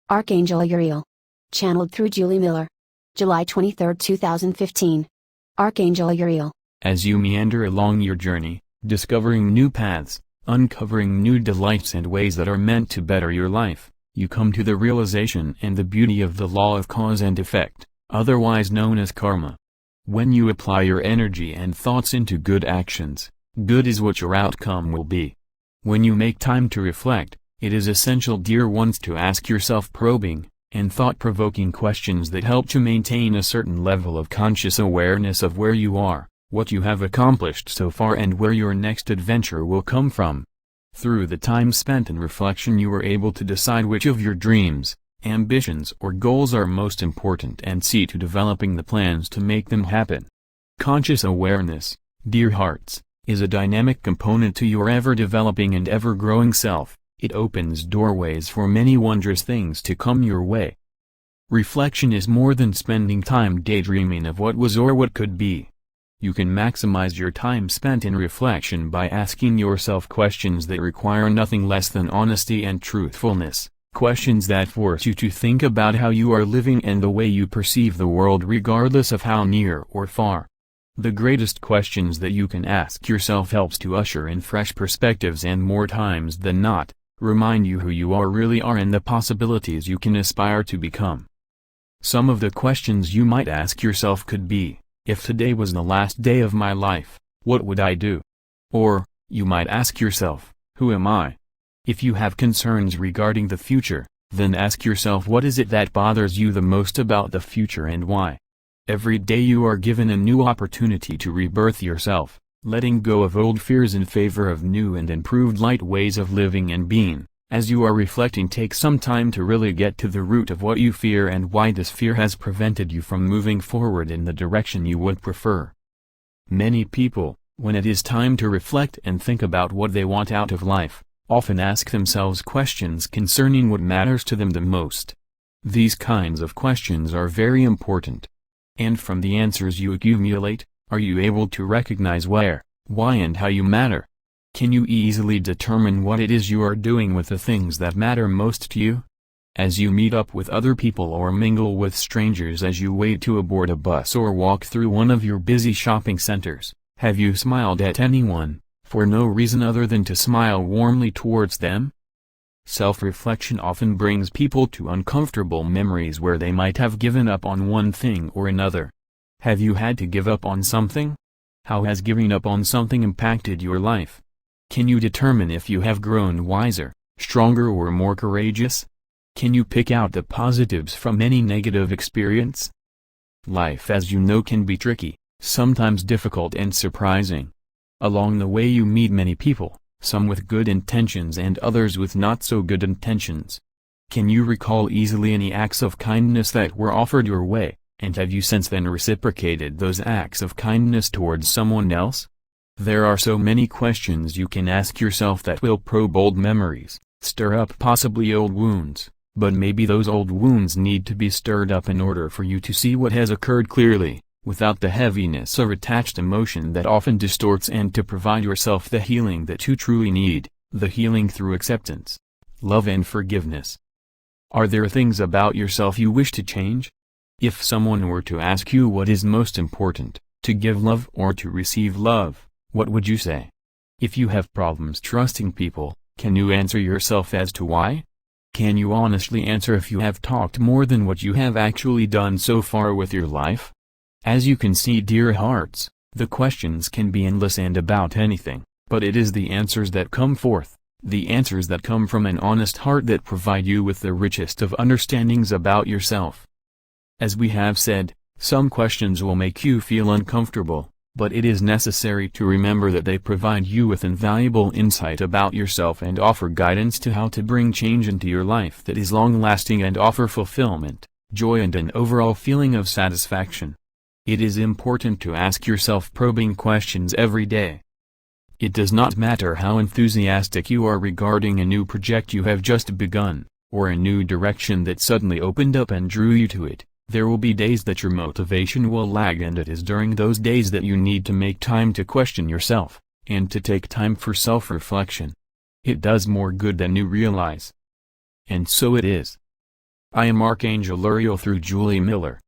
Archangel Uriel. Channeled through Julie Miller. July 23, 2015. Archangel Uriel. As you meander along your journey, discovering new paths, uncovering new delights and ways that are meant to better your life, you come to the realization and the beauty of the law of cause and effect, otherwise known as karma. When you apply your energy and thoughts into good actions, good is what your outcome will be. When you make time to reflect, it is essential, dear ones, to ask yourself probing and thought-provoking questions that help to maintain a certain level of conscious awareness of where you are, what you have accomplished so far, and where your next adventure will come from. Through the time spent in reflection, you are able to decide which of your dreams, ambitions or goals are most important and see to developing the plans to make them happen. Conscious awareness, dear hearts, is a dynamic component to your ever-developing and ever-growing self. It opens doorways for many wondrous things to come your way. Reflection is more than spending time daydreaming of what was or what could be. You can maximize your time spent in reflection by asking yourself questions that require nothing less than honesty and truthfulness, questions that force you to think about how you are living and the way you perceive the world, regardless of how near or far. The greatest questions that you can ask yourself helps to usher in fresh perspectives and, more times than not, remind you who you really are and the possibilities you can aspire to become. Some of the questions you might ask yourself could be: if today was the last day of my life, what would I do? Or, you might ask yourself, who am I? If you have concerns regarding the future, then ask yourself, what is it that bothers you the most about the future and why? Every day you are given a new opportunity to rebirth yourself, letting go of old fears in favor of new and improved light ways of living and being. As you are reflecting, take some time to really get to the root of what you fear and why this fear has prevented you from moving forward in the direction you would prefer. Many people, when it is time to reflect and think about what they want out of life, often ask themselves questions concerning what matters to them the most. These kinds of questions are very important. And from the answers you accumulate, are you able to recognize where, why and how you matter? Can you easily determine what it is you are doing with the things that matter most to you? As you meet up with other people or mingle with strangers, as you wait to board a bus or walk through one of your busy shopping centers, have you smiled at anyone, for no reason other than to smile warmly towards them? Self-reflection often brings people to uncomfortable memories where they might have given up on one thing or another. Have you had to give up on something? How has giving up on something impacted your life? Can you determine if you have grown wiser, stronger or more courageous? Can you pick out the positives from any negative experience? Life, as you know, can be tricky, sometimes difficult and surprising. Along the way you meet many people, some with good intentions and others with not so good intentions. Can you recall easily any acts of kindness that were offered your way, and have you since then reciprocated those acts of kindness towards someone else? There are so many questions you can ask yourself that will probe old memories, stir up possibly old wounds, but maybe those old wounds need to be stirred up in order for you to see what has occurred clearly, without the heaviness of attached emotion that often distorts, and to provide yourself the healing that you truly need, the healing through acceptance, love and forgiveness. Are there things about yourself you wish to change? If someone were to ask you what is most important, to give love or to receive love, what would you say? If you have problems trusting people, can you answer yourself as to why? Can you honestly answer if you have talked more than what you have actually done so far with your life? As you can see, dear hearts, the questions can be endless and about anything, but it is the answers that come forth, the answers that come from an honest heart, that provide you with the richest of understandings about yourself. As we have said, some questions will make you feel uncomfortable, but it is necessary to remember that they provide you with invaluable insight about yourself and offer guidance to how to bring change into your life that is long-lasting and offer fulfillment, joy and an overall feeling of satisfaction. It is important to ask yourself probing questions every day. It does not matter how enthusiastic you are regarding a new project you have just begun, or a new direction that suddenly opened up and drew you to it. There will be days that your motivation will lag, and it is during those days that you need to make time to question yourself, and to take time for self-reflection. It does more good than you realize. And so it is. I am Archangel Uriel through Julie Miller.